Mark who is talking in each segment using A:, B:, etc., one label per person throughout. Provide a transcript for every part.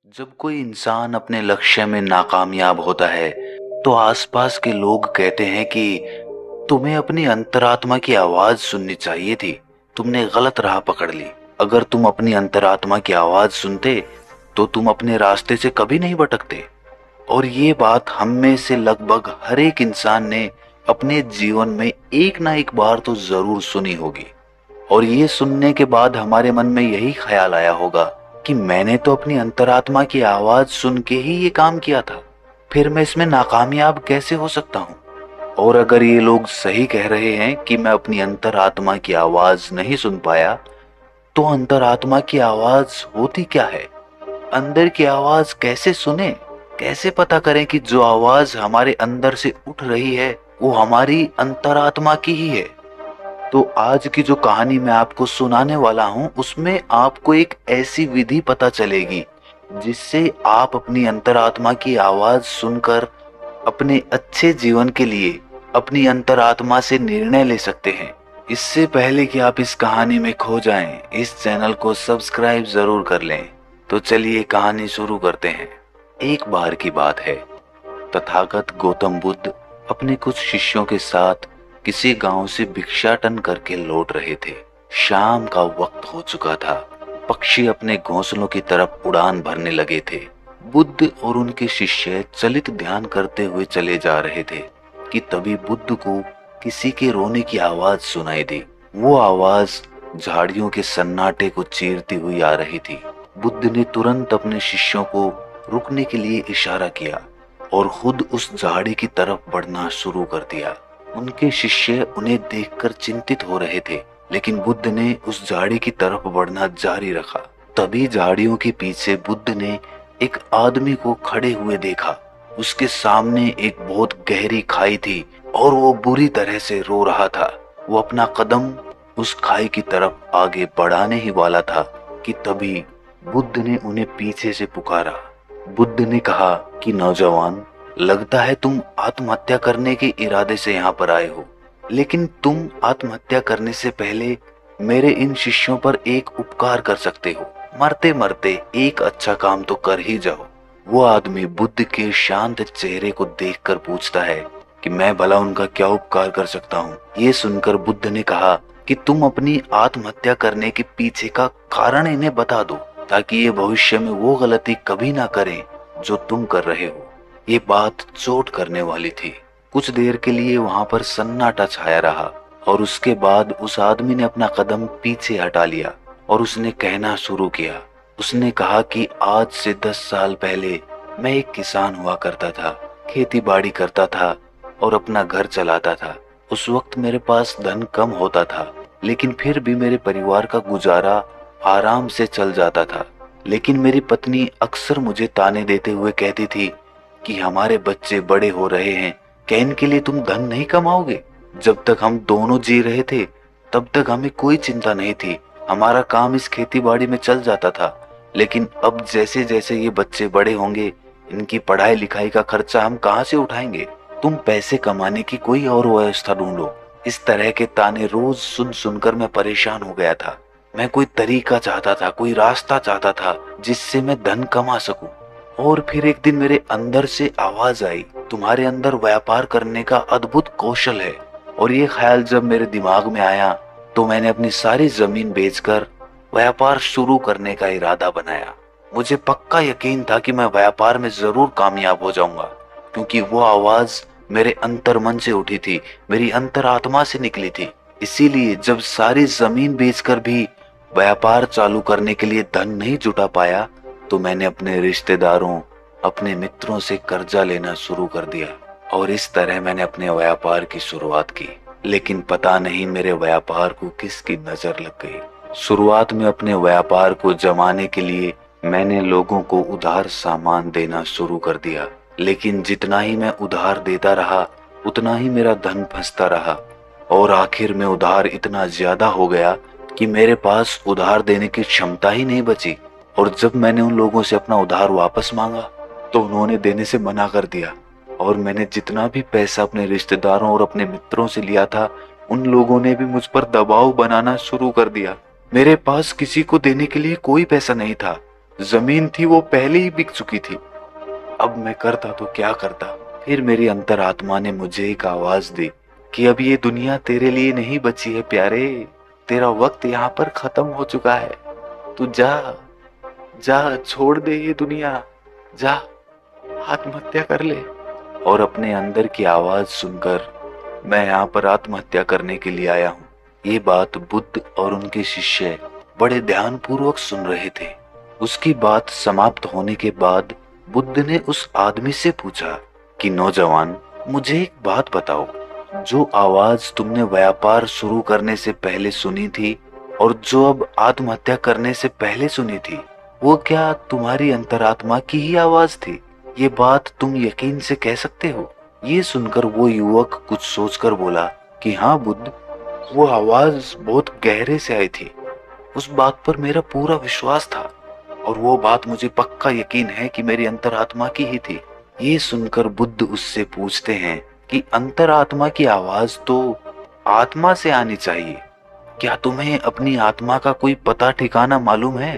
A: जब कोई इंसान अपने लक्ष्य में नाकामयाब होता है तो आसपास के लोग कहते हैं कि तुम्हें अपनी अंतरात्मा की आवाज सुननी चाहिए थी। तुमने गलत राह पकड़ ली। अगर तुम अपनी अंतरात्मा की आवाज सुनते तो तुम अपने रास्ते से कभी नहीं भटकते। और ये बात हम में से लगभग हर एक इंसान ने अपने जीवन में एक ना एक बार तो जरूर सुनी होगी। और ये सुनने के बाद हमारे मन में यही ख्याल आया होगा कि मैंने तो अपनी अंतरात्मा की आवाज सुन के ही ये काम किया था, फिर मैं इसमें नाकामयाब कैसे हो सकता हूँ। और अगर ये लोग सही कह रहे हैं कि मैं अपनी अंतरात्मा की आवाज नहीं सुन पाया, तो अंतरात्मा की आवाज होती क्या है? अंदर की आवाज कैसे सुने? कैसे पता करें कि जो आवाज हमारे अंदर से उठ रही है वो हमारी अंतरात्मा की ही है? तो आज की जो कहानी मैं आपको सुनाने वाला हूं उसमें आपको एक ऐसी विधि पता चलेगी जिससे आप अपनी अंतरात्मा की आवाज सुनकर अपने अच्छे जीवन के लिए अपनी अंतरात्मा से निर्णय ले सकते हैं। इससे पहले कि आप इस कहानी में खो जाएं, इस चैनल को सब्सक्राइब जरूर कर लें। तो चलिए कहानी शुरू करते हैं। एक बार की बात है, तथागत गौतम बुद्ध अपने कुछ शिष्यों के साथ किसी गांव से भिक्षाटन करके लौट रहे थे। शाम का वक्त हो चुका था। पक्षी अपने घोंसलों की तरफ उड़ान भरने लगे थे। बुद्ध और उनके शिष्य चलित ध्यान करते हुए चले जा रहे थे कि तभी बुद्ध को किसी के रोने की आवाज सुनाई दी। वो आवाज झाड़ियों के सन्नाटे को चीरती हुई आ रही थी। बुद्ध ने तुरंत अपने शिष्यों को रुकने के लिए इशारा किया और खुद उस झाड़ी की तरफ बढ़ना शुरू कर दिया। उनके शिष्य उन्हें देखकर चिंतित हो रहे थे, लेकिन बुद्ध ने उस झाड़ी की तरफ बढ़ना जारी रखा। तभी झाड़ियों के पीछे बुद्ध ने एक आदमी को खड़े हुए देखा। उसके सामने एक बहुत गहरी खाई थी और वो बुरी तरह से रो रहा था। वो अपना कदम उस खाई की तरफ आगे बढ़ाने ही वाला था कि तभी बुद्ध ने उन्हें पीछे से पुकारा। बुद्ध ने कहा कि नौजवान, लगता है तुम आत्महत्या करने के इरादे से यहाँ पर आए हो, लेकिन तुम आत्महत्या करने से पहले मेरे इन शिष्यों पर एक उपकार कर सकते हो। मरते मरते एक अच्छा काम तो कर ही जाओ। वो आदमी बुद्ध के शांत चेहरे को देखकर पूछता है कि मैं भला उनका क्या उपकार कर सकता हूँ। ये सुनकर बुद्ध ने कहा कि तुम अपनी आत्महत्या करने के पीछे का कारण इन्हें बता दो, ताकि ये भविष्य में वो गलती कभी ना करें जो तुम कर रहे हो। ये बात चोट करने वाली थी। कुछ देर के लिए वहां पर सन्नाटा छाया रहा और उसके बाद उस आदमी ने अपना कदम पीछे हटा लिया और उसने कहना शुरू किया। उसने कहा कि आज से 10 साल पहले मैं एक किसान हुआ करता था, खेती बाड़ी करता था और अपना घर चलाता था। उस वक्त मेरे पास धन कम होता था, लेकिन फिर भी मेरे परिवार का गुजारा आराम से चल जाता था। लेकिन मेरी पत्नी अक्सर मुझे ताने देते हुए कहती थी कि हमारे बच्चे बड़े हो रहे हैं, क्या इनके लिए तुम धन नहीं कमाओगे? जब तक हम दोनों जी रहे थे तब तक हमें कोई चिंता नहीं थी। हमारा काम इस खेती बाड़ी में चल जाता था, लेकिन अब जैसे जैसे ये बच्चे बड़े होंगे, इनकी पढ़ाई लिखाई का खर्चा हम कहाँ से उठाएंगे? तुम पैसे कमाने की कोई और व्यवस्था ढूंढो। इस तरह के ताने रोज सुन सुनकर मैं परेशान हो गया था। मैं कोई तरीका चाहता था, कोई रास्ता चाहता था जिससे मैं धन कमा सकूं। और फिर एक दिन मेरे अंदर से आवाज आई, तुम्हारे अंदर व्यापार करने का अद्भुत कौशल है। और ये ख्याल जब मेरे दिमाग में आया तो मैंने अपनी सारी जमीन बेचकर व्यापार शुरू करने का इरादा बनाया। मुझे पक्का यकीन था कि मैं व्यापार में जरूर कामयाब हो जाऊंगा, क्योंकि वो आवाज मेरे अंतर मन से उठी थी, मेरी अंतरात्मा से निकली थी। इसीलिए जब सारी जमीन बेचकर भी व्यापार चालू करने के लिए धन नहीं जुटा पाया, तो मैंने अपने रिश्तेदारों, अपने मित्रों से कर्जा लेना शुरू कर दिया और इस तरह मैंने अपने व्यापार की शुरुआत की। लेकिन पता नहीं मेरे व्यापार को किसकी नजर लग गई। शुरुआत में अपने व्यापार को जमाने के लिए मैंने लोगों को उधार सामान देना शुरू कर दिया, लेकिन जितना ही मैं उधार देता रहा उतना ही मेरा धन फंसता रहा और आखिर में उधार इतना ज्यादा हो गया कि मेरे पास उधार देने की क्षमता ही नहीं बची। और जब मैंने उन लोगों से अपना उधार वापस मांगा तो उन्होंने देने से मना कर दिया और मैंने जितना भी पैसा अपने रिश्तेदारों और अपने मित्रों से लिया था, उन लोगों ने भी मुझ पर दबाव बनाना शुरू कर दिया। मेरे पास किसी को देने के लिए कोई पैसा नहीं था। जमीन थी वो पहले ही बिक चुकी थी। अब मैं करता तो क्या करता। फिर मेरी अंतरात्मा ने मुझे एक आवाज दी कि अब ये दुनिया तेरे लिए नहीं बची है प्यारे, तेरा वक्त यहाँ पर खत्म हो चुका है। तू जा, जा छोड़ दे ये दुनिया, जा आत्महत्या कर ले। और अपने अंदर की आवाज सुनकर मैं यहाँ पर आत्महत्या करने के लिए आया हूँ। ये बात बुद्ध और उनके शिष्य बड़े ध्यानपूर्वक सुन रहे थे। उसकी बात समाप्त होने के बाद बुद्ध ने उस आदमी से पूछा कि नौजवान, मुझे एक बात बताओ, जो आवाज तुमने व्यापार शुरू करने से पहले सुनी थी और जो अब आत्महत्या करने से पहले सुनी थी, वो क्या तुम्हारी अंतरात्मा की ही आवाज थी? ये बात तुम यकीन से कह सकते हो? ये सुनकर वो युवक कुछ सोचकर बोला कि हाँ बुद्ध, वो आवाज बहुत गहरे से आई थी। उस बात पर मेरा पूरा विश्वास था और वो बात मुझे पक्का यकीन है कि मेरी अंतरात्मा की ही थी। ये सुनकर बुद्ध उससे पूछते हैं कि अंतरात्मा की आवाज तो आत्मा से आनी चाहिए। क्या तुम्हें अपनी आत्मा का कोई पता ठिकाना मालूम है?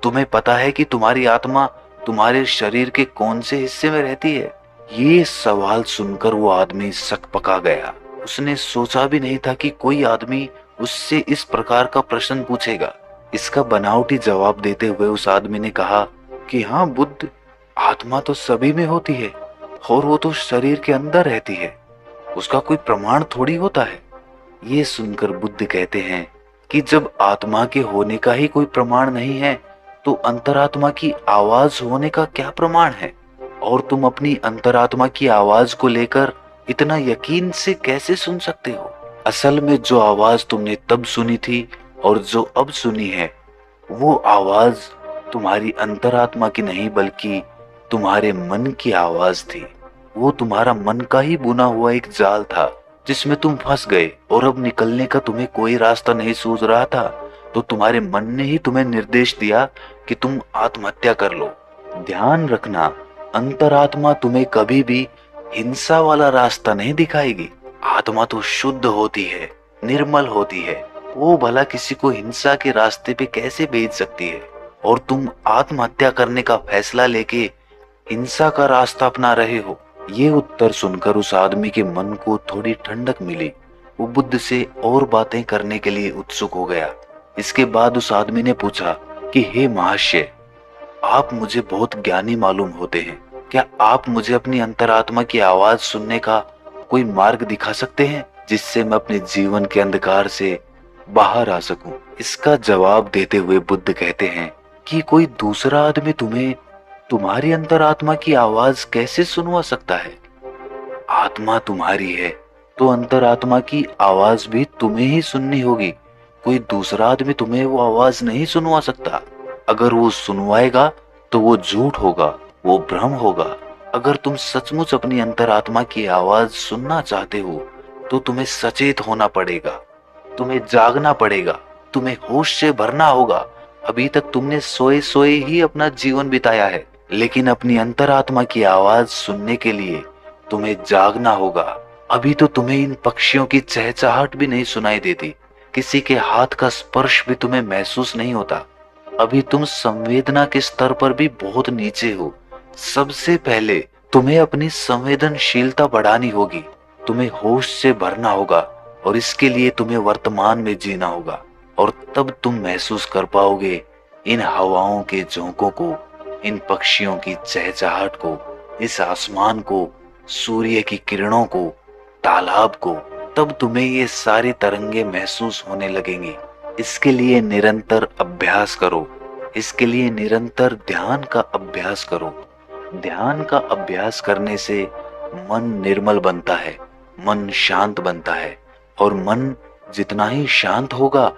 A: तुम्हें पता है कि तुम्हारी आत्मा तुम्हारे शरीर के कौन से हिस्से में रहती है? ये सवाल सुनकर वो आदमी सकपका गया। उसने सोचा भी नहीं था कि कोई आदमी उससे इस प्रकार का प्रश्न पूछेगा। इसका बनावटी जवाब देते हुए उस आदमी ने कहा कि हाँ बुद्ध, आत्मा तो सभी में होती है और वो तो शरीर के अंदर रहती है, उसका कोई प्रमाण थोड़ी होता है। ये सुनकर बुद्ध कहते हैं कि जब आत्मा के होने का ही कोई प्रमाण नहीं है तो अंतरात्मा की आवाज होने का क्या प्रमाण है? और तुम अपनी अंतरात्मा की आवाज को लेकर इतना यकीन से कैसे सुन सकते हो? असल में जो आवाज तुमने तब सुनी थी और जो अब सुनी है, वो आवाज तुम्हारी अंतरात्मा की नहीं बल्कि तुम्हारे मन की आवाज थी। वो तुम्हारा मन का ही बुना हुआ एक जाल था जिसमें तुम फंस गए और अब निकलने का तुम्हें कोई रास्ता नहीं सूझ रहा था, तो तुम्हारे मन ने ही तुम्हें निर्देश दिया कि तुम आत्महत्या कर लो। ध्यान रखना, अंतरात्मा तुम्हें कभी भी हिंसा वाला रास्ता नहीं दिखाएगी। आत्मा तो शुद्ध होती है, निर्मल होती है, वो भला किसी को हिंसा के रास्ते पे कैसे भेज सकती है? और तुम आत्महत्या करने का फैसला लेके हिंसा का रास्ता अपना रहे हो। ये उत्तर सुनकर उस आदमी के मन को थोड़ी ठंडक मिली। वो बुद्ध से और बातें करने के लिए उत्सुक हो गया। इसके बाद उस आदमी ने पूछा कि हे महाशय, आप मुझे बहुत ज्ञानी मालूम होते हैं, क्या आप मुझे अपनी अंतरात्मा की आवाज सुनने का कोई मार्ग दिखा सकते हैं जिससे मैं अपने जीवन के अंधकार से बाहर आ सकूं? इसका जवाब देते हुए बुद्ध कहते हैं कि कोई दूसरा आदमी तुम्हें तुम्हारी अंतरात्मा की आवाज कैसे सुनवा सकता है? आत्मा तुम्हारी है तो अंतरात्मा की आवाज भी तुम्हें ही सुननी होगी। कोई दूसरा आदमी तुम्हें वो आवाज नहीं सुनवा सकता। अगर वो सुनवाएगा तो वो झूठ होगा, वो भ्रम होगा। अगर तुम सचमुच अपनी अंतरात्मा की आवाज सुनना चाहते हो तो तुम्हें सचेत होना पड़ेगा, तुम्हें जागना पड़ेगा, तुम्हें होश से भरना होगा। अभी तक तुमने सोए सोए ही अपना जीवन बिताया है, लेकिन अपनी अंतरात्मा की आवाज सुनने के लिए तुम्हें जागना होगा। अभी तो तुम्हें इन पक्षियों की चहचहाट भी नहीं सुनाई देती, किसी के हाथ का स्पर्श भी तुम्हें महसूस नहीं होता। अभी तुम संवेदना के स्तर पर भी बहुत नीचे हो। सबसे पहले तुम्हें अपनी संवेदनशीलता बढ़ानी होगी, तुम्हें होश से भरना होगा और इसके लिए तुम्हें वर्तमान में जीना होगा। और तब तुम महसूस कर पाओगे इन हवाओं के झोंकों को, इन पक्षियों की चहचहाट को, इस आसमान को, सूर्य की किरणों को, तालाब को। तब तुम्हें ये सारे तरंगे महसूस होने लगेंगी। इसके लिए निरंतर अभ्यास करो, इसके लिए निरंतर ध्यान का अभ्यास करो। ध्यान का अभ्यास करने से मन निर्मल बनता है, मन शांत बनता है और मन जितना ही शांत होगा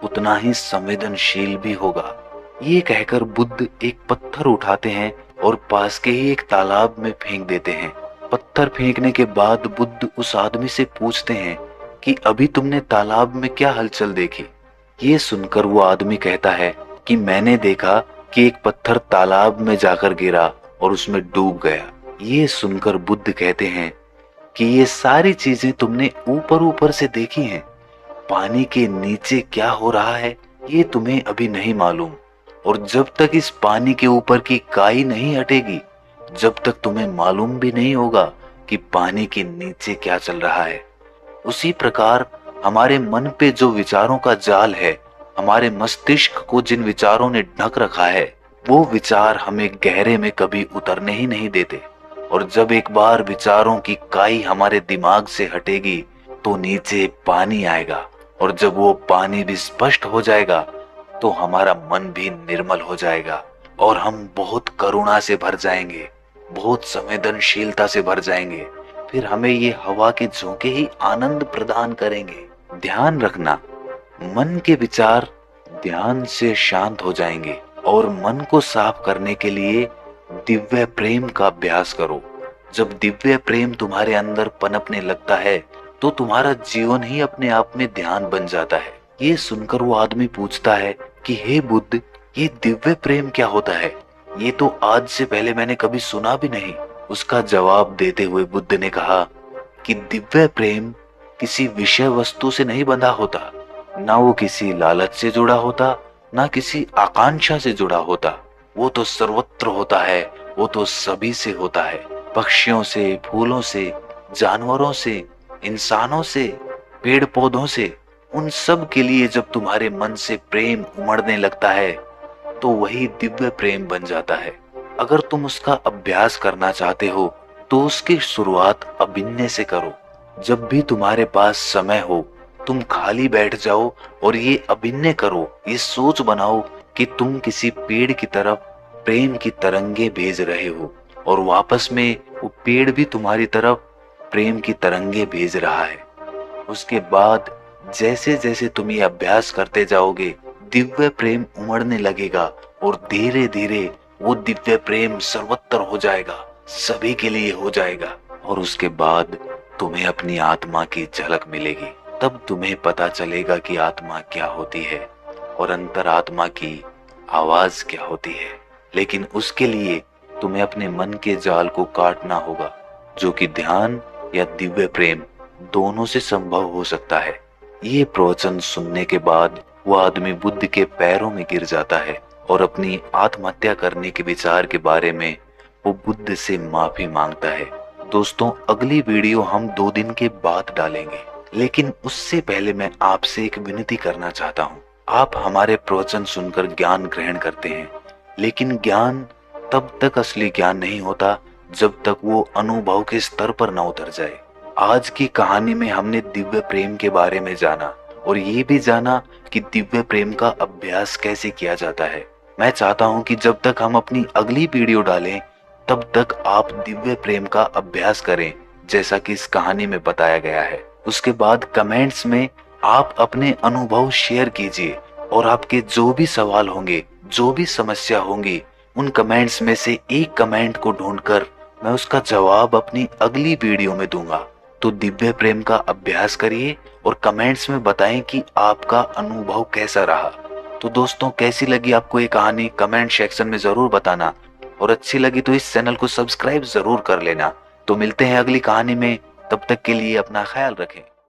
A: उतना ही संवेदनशील भी होगा। ये कहकर बुद्ध एक पत्थर उठाते हैं और पास के ही एक तालाब में फेंक देते हैं। पत्थर फेंकने के बाद बुद्ध उस आदमी से पूछते हैं कि अभी तुमने तालाब में क्या हलचल देखी? ये सुनकर वो आदमी कहता है कि मैंने देखा कि एक पत्थर तालाब में जाकर गिरा और उसमें डूब गया। ये सुनकर बुद्ध कहते हैं कि ये सारी चीजें तुमने ऊपर ऊपर से देखी हैं, पानी के नीचे क्या हो रहा है ये तुम्हें अभी नहीं मालूम। और जब तक इस पानी के ऊपर की काई नहीं हटेगी, जब तक तुम्हें मालूम भी नहीं होगा कि पानी के नीचे क्या चल रहा है। उसी प्रकार हमारे मन पे जो विचारों का जाल है, हमारे मस्तिष्क को जिन विचारों ने ढक रखा है, वो विचार हमें गहरे में कभी उतरने ही नहीं देते। और जब एक बार विचारों की काई हमारे दिमाग से हटेगी तो नीचे पानी आएगा, और जब वो पानी भी स्पष्ट हो जाएगा तो हमारा मन भी निर्मल हो जाएगा और हम बहुत करुणा से भर जाएंगे, बहुत संवेदनशीलता से भर जाएंगे। फिर हमें ये हवा के झोंके ही आनंद प्रदान करेंगे। ध्यान रखना, मन के विचार ध्यान से शांत हो जाएंगे। और मन को साफ करने के लिए दिव्य प्रेम का अभ्यास करो। जब दिव्य प्रेम तुम्हारे अंदर पनपने लगता है तो तुम्हारा जीवन ही अपने आप में ध्यान बन जाता है। ये सुनकर वो आदमी पूछता है कि हे बुद्ध, ये दिव्य प्रेम क्या होता है? ये तो आज से पहले मैंने कभी सुना भी नहीं। उसका जवाब देते हुए बुद्ध ने कहा कि दिव्य प्रेम किसी विषय वस्तु से नहीं बंधा होता, ना वो किसी लालच से जुड़ा होता, ना किसी आकांक्षा से जुड़ा होता। वो तो सर्वत्र होता है, वो तो सभी से होता है, पक्षियों से, फूलों से, जानवरों से, इंसानों से, पेड़ पौधों से। उन सब के लिए जब तुम्हारे मन से प्रेम उमड़ने लगता है तो वही दिव्य प्रेम बन जाता है। अगर तुम उसका अभ्यास करना चाहते हो तो उसकी शुरुआत अभिनय से करो। जब भी तुम्हारे पास समय हो, तुम खाली बैठ जाओ और ये अभिनय करो, ये सोच बनाओ कि तुम किसी पेड़ की तरफ प्रेम की तरंगे भेज रहे हो और वापस में वो पेड़ भी तुम्हारी तरफ प्रेम की तरंगे भेज रहा है। उसके बाद जैसे जैसे तुम ये अभ्यास करते जाओगे, दिव्य प्रेम उमड़ने लगेगा और धीरे धीरे वो दिव्य प्रेम सर्वत्र हो जाएगा, सभी के लिए हो जाएगा। और उसके बाद तुम्हें अपनी आत्मा की झलक मिलेगी। तब तुम्हें पता चलेगा कि आत्मा क्या होती है और अंतरात्मा की आवाज क्या होती है। लेकिन उसके लिए तुम्हें अपने मन के जाल को काटना होगा, जो कि ध्यान या दिव्य प्रेम दोनों से संभव हो सकता है। ये प्रवचन सुनने के बाद वो आदमी बुद्ध के पैरों में गिर जाता है और अपनी आत्महत्या करने के विचार के बारे में वो बुद्ध से माफी मांगता है। दोस्तों, अगली वीडियो हम 2 दिन के बाद डालेंगे, लेकिन उससे पहले मैं आपसे एक विनती करना चाहता हूँ। आप हमारे प्रवचन सुनकर ज्ञान ग्रहण करते हैं, लेकिन ज्ञान तब तक असली ज्ञान नहीं होता जब तक वो अनुभव के स्तर पर न उतर जाए। आज की कहानी में हमने दिव्य प्रेम के बारे में जाना और ये भी जाना कि दिव्य प्रेम का अभ्यास कैसे किया जाता है। मैं चाहता हूँ कि जब तक हम अपनी अगली वीडियो डालें तब तक आप दिव्य प्रेम का अभ्यास करें, जैसा कि इस कहानी में बताया गया है। उसके बाद कमेंट्स में आप अपने अनुभव शेयर कीजिए और आपके जो भी सवाल होंगे, जो भी समस्या होंगी, उन कमेंट्स में से एक कमेंट को ढूंढकर मैं उसका जवाब अपनी अगली वीडियो में दूंगा। तो दिव्य प्रेम का अभ्यास करिए और कमेंट्स में बताएं कि आपका अनुभव कैसा रहा। तो दोस्तों, कैसी लगी आपको ये कहानी कमेंट सेक्शन में जरूर बताना, और अच्छी लगी तो इस चैनल को सब्सक्राइब जरूर कर लेना। तो मिलते हैं अगली कहानी में, तब तक के लिए अपना ख्याल रखें।